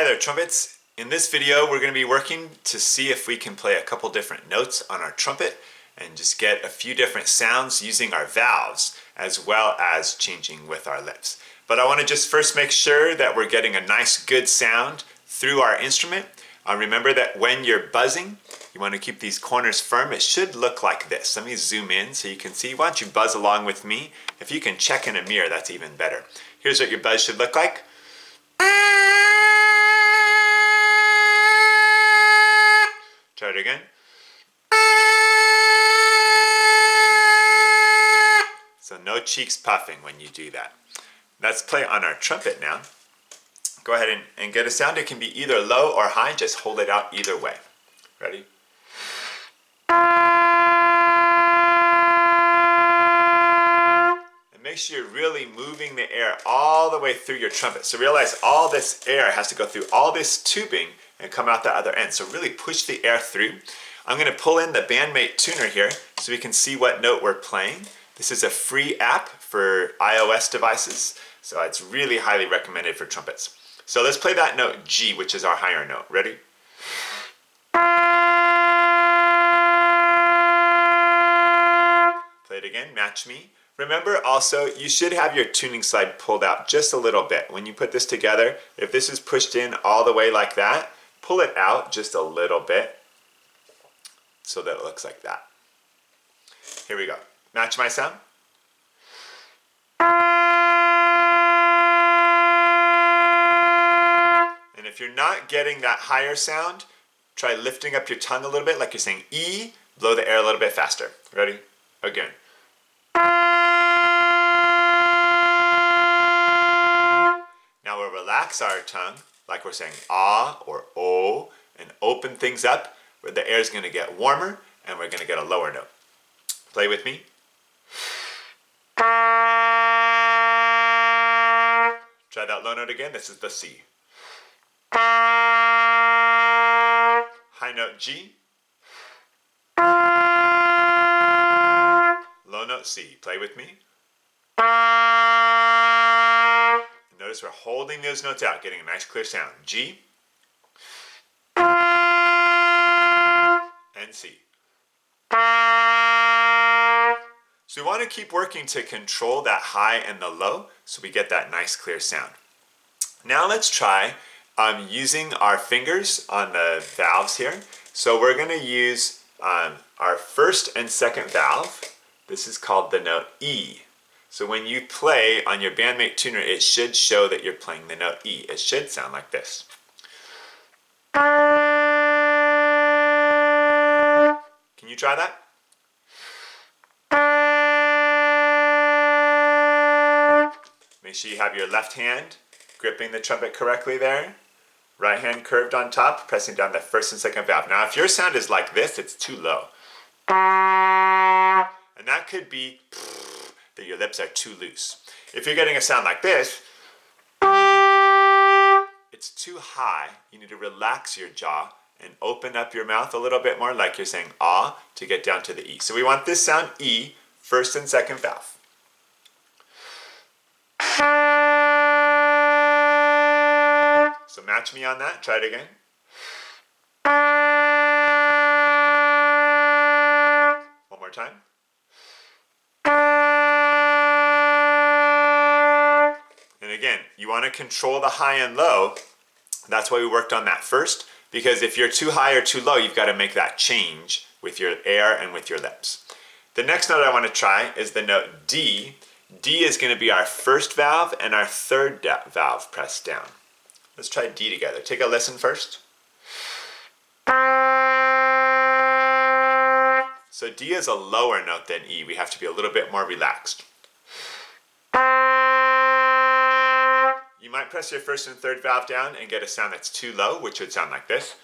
Hi there, trumpets. In this video, we're going to be working to see if we can play a couple different notes on our trumpet and just get a few different sounds using our valves as well as changing with our lips. But I want to just first make sure that we're getting a nice good sound through our instrument. Remember that when you're buzzing, you want to keep these corners firm. It should look like this. Let me zoom in so you can see. Why don't you buzz along with me? If you can check in a mirror, that's even better. Here's what your buzz should look like. Try it again. So no cheeks puffing when you do that. Let's play on our trumpet now. Go ahead and get a sound. It can be either low or high. Just hold it out either way. Ready? And make sure you're really moving the air all the way through your trumpet. So realize all this air has to go through all this tubing and come out the other end. So really push the air through. I'm going to pull in the Bandmate tuner here so we can see what note we're playing. This is a free app for iOS devices, so it's really highly recommended for trumpets. So let's play that note G, which is our higher note. Ready? Play it again, match me. Remember also, you should have your tuning slide pulled out just a little bit. When you put this together, if this is pushed in all the way like that, pull it out just a little bit so that it looks like that. Here we go. Match my sound. And if you're not getting that higher sound, try lifting up your tongue a little bit like you're saying E, blow the air a little bit faster. Ready? Again. Now we'll relax our tongue like we're saying ah or O and open things up where the air is going to get warmer and we're going to get a lower note. Play with me. Try that low note again. This is the C. High note G. Low note C. Play with me. Notice we're holding those notes out, getting a nice clear sound. G and C. So we want to keep working to control that high and the low so we get that nice clear sound. Now let's try using our fingers on the valves here. So we're going to use our first and second valve. This is called the note E. So when you play on your Bandmate tuner, it should show that you're playing the note E. It should sound like this. Can you try that? Make sure you have your left hand gripping the trumpet correctly there. Right hand curved on top, pressing down the first and second valve. Now if your sound is like this, it's too low. And that could be that your lips are too loose. If you're getting a sound like this, it's too high. You need to relax your jaw and open up your mouth a little bit more like you're saying ah to get down to the E. So we want this sound E, first and second valve. So match me on that. Try it again. One more time. And again, you want to control the high and low. That's why we worked on that first, because if you're too high or too low, you've got to make that change with your air and with your lips. The next note I want to try is the note D. D is going to be our first valve and our third valve pressed down. Let's try D together. Take a listen first. So D is a lower note than E. We have to be a little bit more relaxed. You might press your first and third valve down and get a sound that's too low, which would sound like this.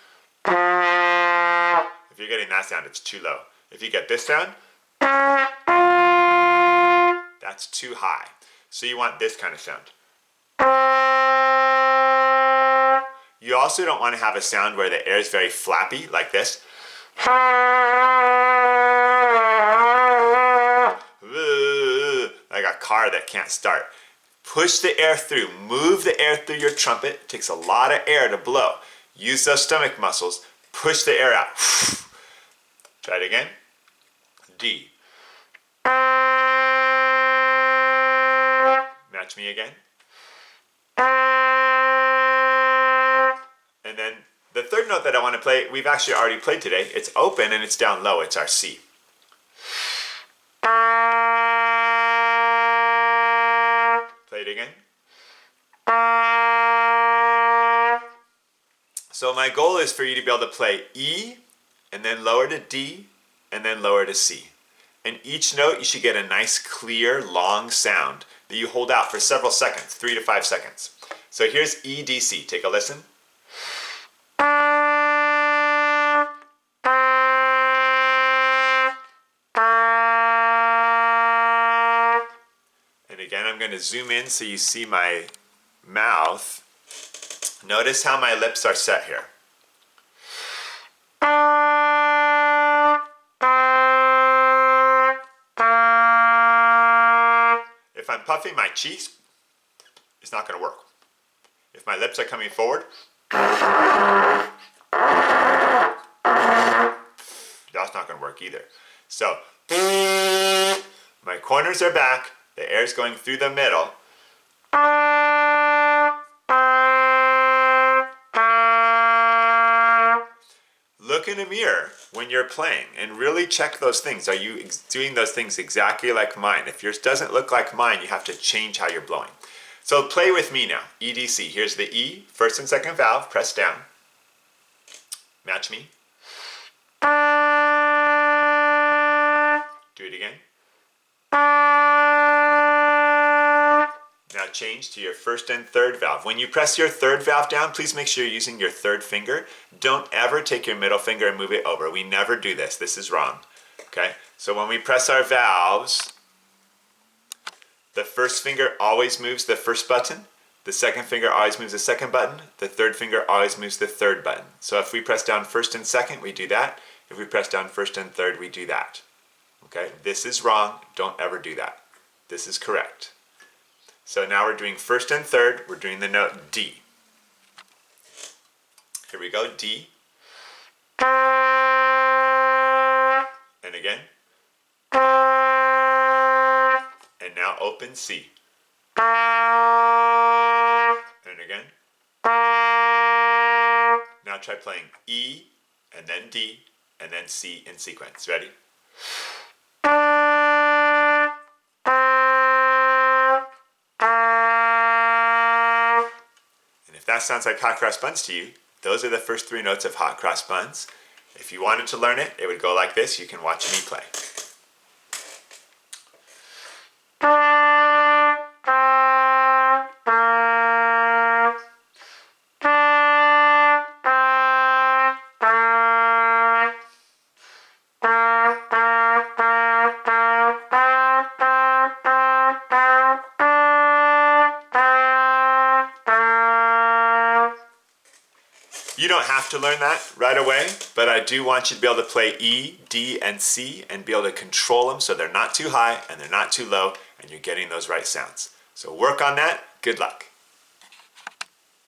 If you're getting that sound, it's too low. If you get this sound, that's too high. So you want this kind of sound. You also don't want to have a sound where the air is very flappy, like this. Like a car that can't start. Push the air through. Move the air through your trumpet. It takes a lot of air to blow. Use those stomach muscles. Push the air out. Try it again. D. Match me again. And then the third note that I want to play, we've actually already played today. It's open and it's down low. It's our C. Play it again. So my goal is for you to be able to play E, and then lower to D, and then lower to C. And each note you should get a nice, clear, long sound that you hold out for several seconds, 3 to 5 seconds. So here's E, D, C. Take a listen. And again, I'm going to zoom in so you see my mouth. Notice how my lips are set here. If I'm puffing my cheeks, it's not going to work. If my lips are coming forward, that's not going to work either. So, my corners are back, the air's going through the middle. Look in a mirror when you're playing and really check those things. Are you doing those things exactly like mine? If yours doesn't look like mine, you have to change how you're blowing. So play with me now. E, D, C. Here's the E, first and second valve, press down. Match me. Do it again. Now change to your first and third valve. When you press your third valve down, please make sure you're using your third finger. Don't ever take your middle finger and move it over. We never do this. This is wrong. Okay? So when we press our valves, the first finger always moves the first button. The second finger always moves the second button. The third finger always moves the third button. So if we press down first and second, we do that. If we press down first and third, we do that. Okay? This is wrong. Don't ever do that. This is correct. So now we're doing first and third. We're doing the note D. Here we go, D. And again. And now open C. And again. Now try playing E, and then D, and then C in sequence. Ready? That sounds like hot cross buns to you. Those are the first 3 notes of hot cross buns. If you wanted to learn it, it would go like this. You can watch me play. You don't have to learn that right away, but I do want you to be able to play E, D, and C and be able to control them so they're not too high and they're not too low and you're getting those right sounds. So work on that. Good luck.